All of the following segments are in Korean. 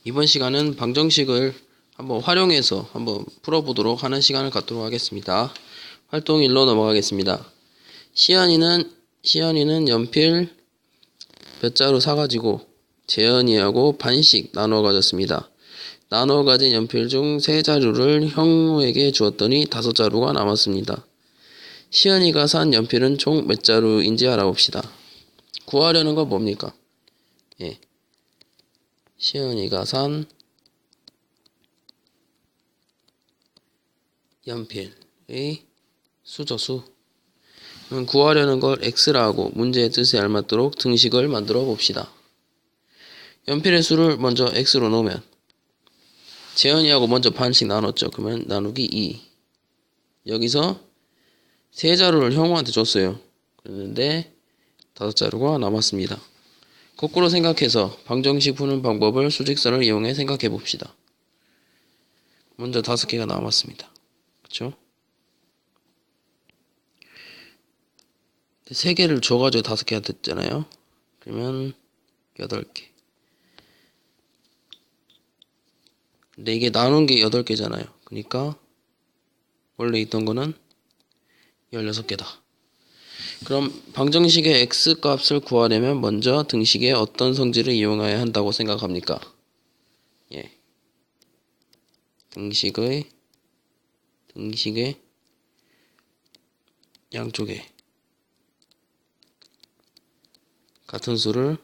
이번 시간은 방정식을 한번 활용해서 한번 풀어보도록 하는 시간을 갖도록 하겠습니다. 활동 1로 넘어가겠습니다. 시연이는 연필 몇 자루 사가지고 재현이하고 반씩 나눠 가졌습니다. 나눠 가진 연필 중 3자루를 형우에게 주었더니 5자루가 남았습니다. 시연이가 산 연필은 총 몇 자루인지 알아봅시다. 구하려는 건 뭡니까? 시연이가 산 연필의 수죠, 수. 구하려는 걸 x라고 문제의 뜻에 알맞도록 등식을 만들어 봅시다. 연필의 수를 먼저 x로 놓으면 재현이하고 먼저 반씩 나눴죠. 그러면 나누기 2. 여기서 3자루를 형우한테 줬어요. 그랬는데 5자루가 남았습니다. 거꾸로 생각해서 방정식 푸는 방법을 수직선을 이용해 생각해 봅시다. 먼저 5개가 남았습니다. 그쵸? 3개를 줘가지고 5개가 됐잖아요. 그러면 8개. 근데 이게 나눈 게 8개잖아요. 그러니까 원래 있던 거는 16개다. 그럼 방정식의 x값을 구하려면 먼저 등식의 어떤 성질을 이용해야 한다고 생각합니까? 등식의 양쪽에 같은 수를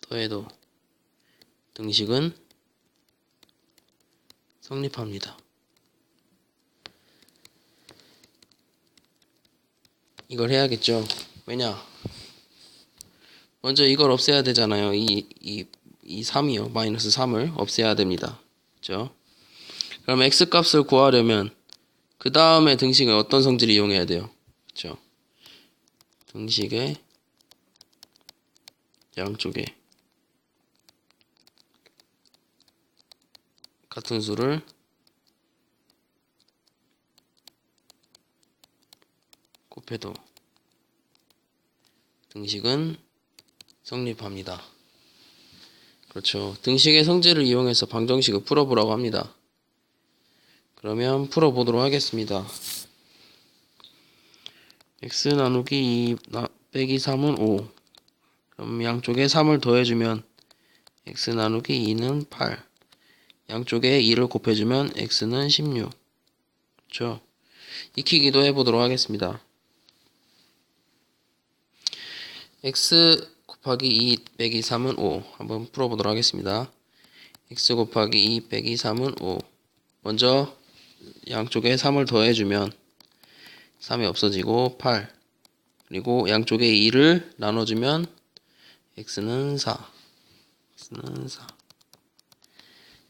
더해도 등식은 성립합니다. 이걸 해야겠죠. 왜냐? 먼저 이걸 없애야 되잖아요. 이 3이요. 마이너스 3을 없애야 됩니다. 그렇죠? 그럼 x값을 구하려면 그 다음에 등식은 어떤 성질을 이용해야 돼요? 그렇죠? 등식의 양쪽에 같은 수를 곱해도 등식은 성립합니다. 그렇죠. 등식의 성질을 이용해서 방정식을 풀어보라고 합니다. 그러면 풀어보도록 하겠습니다. x 나누기 2 빼기 3은 5. 그럼 양쪽에 3을 더해주면 x 나누기 2는 8. 양쪽에 2를 곱해주면 x는 16. 그렇죠. 익히기도 해보도록 하겠습니다. x 곱하기 2 빼기 3은 5. 한번 풀어보도록 하겠습니다. x 곱하기 2 빼기 3은 5. 먼저 양쪽에 3을 더해주면 3이 없어지고 8. 그리고 양쪽에 2를 나눠주면 x는 4. x는 4.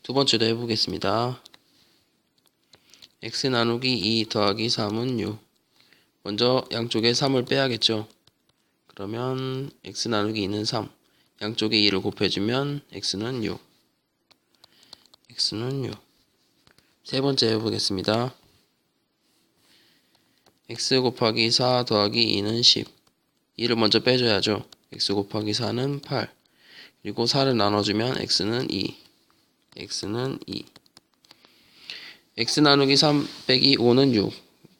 두 번째도 해보겠습니다. x 나누기 2 더하기 3은 6. 먼저 양쪽에 3을 빼야겠죠. 그러면 x 나누기 2는 3. 양쪽에 2를 곱해주면 x는 6. x는 6. 세 번째 해보겠습니다. x 곱하기 4 더하기 2는 10. 2를 먼저 빼줘야죠. x 곱하기 4는 8. 그리고 4를 나눠주면 x는 2. x는 2. x 나누기 3 빼기 5는 6.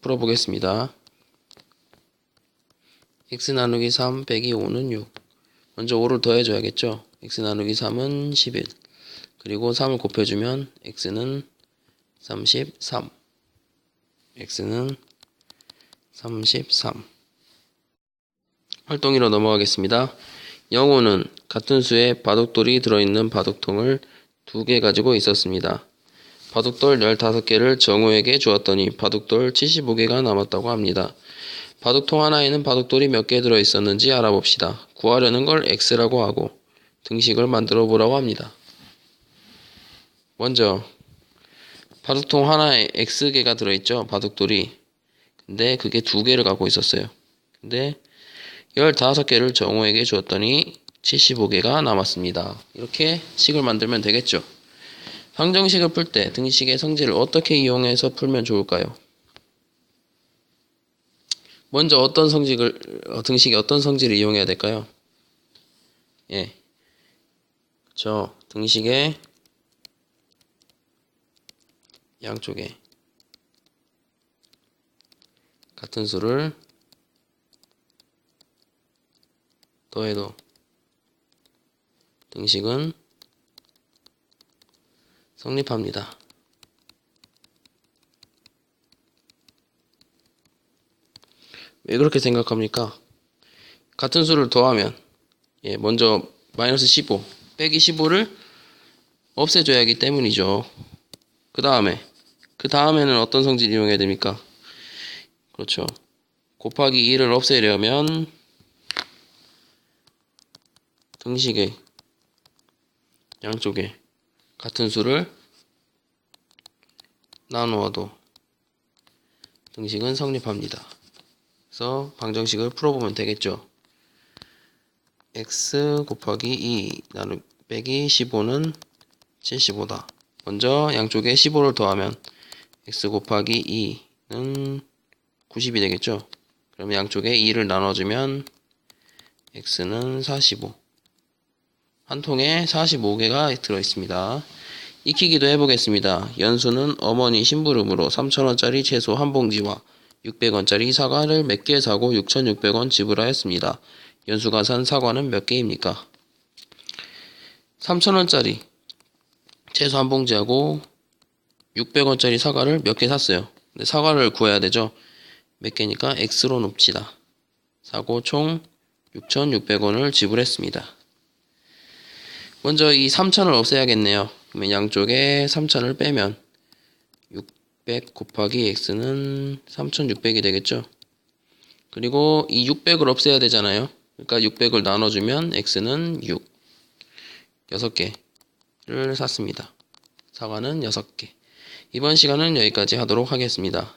풀어보겠습니다. x 나누기 3 빼기 5는 6. 먼저 5를 더해줘야겠죠. x 나누기 3은 11. 그리고 3을 곱해주면 x는 33. x는 33. 활동 1로 넘어가겠습니다. 영호는 같은 수의 바둑돌이 들어있는 바둑통을 2개 가지고 있었습니다. 바둑돌 15개를 정우에게 주었더니 바둑돌 75개가 남았다고 합니다. 바둑통 하나에는 바둑돌이 몇 개 들어있었는지 알아봅시다. 구하려는 걸 x라고 하고 등식을 만들어 보라고 합니다. 먼저 바둑통 하나에 x개가 들어있죠. 바둑돌이. 근데 그게 2개를 갖고 있었어요. 근데 15개를 정우에게 주었더니 75개가 남았습니다. 이렇게 식을 만들면 되겠죠. 방정식을 풀 때 등식의 성질을 어떻게 이용해서 풀면 좋을까요? 먼저 등식의 어떤 성질을 이용해야 될까요? 저 등식의 양쪽에 같은 수를 더해도 등식은 성립합니다. 왜 그렇게 생각합니까? 같은 수를 더하면 먼저 마이너스 15 빼기 15를 없애줘야 하기 때문이죠. 그 다음에는 어떤 성질 이용해야 됩니까? 그렇죠. 곱하기 2를 없애려면 등식의 양쪽에 같은 수를 나누어도 등식은 성립합니다. 그래서 방정식을 풀어보면 되겠죠. x 곱하기 2 빼기 15는 75다. 먼저 양쪽에 15를 더하면 x 곱하기 2는 90이 되겠죠. 그럼 양쪽에 2를 나눠주면 x는 45. 한 통에 45개가 들어있습니다. 익히기도 해보겠습니다. 연수는 어머니 심부름으로 3,000원짜리 채소 한 봉지와 600원짜리 사과를 몇 개 사고 6,600원 지불하였습니다. 연수가 산 사과는 몇 개입니까? 3,000원짜리 채소 한 봉지하고 600원짜리 사과를 몇 개 샀어요. 근데 사과를 구해야 되죠. 몇 개니까 x로 놉시다. 사고 총 6,600원을 지불했습니다. 먼저 이 3,000을 없애야겠네요. 그러면 양쪽에 3,000을 빼면 600 곱하기 x는 3,600이 되겠죠. 그리고 이 600을 없애야 되잖아요. 그러니까 600을 나눠주면 x는 6. 6개를 샀습니다. 사과는 6개. 이번 시간은 여기까지 하도록 하겠습니다.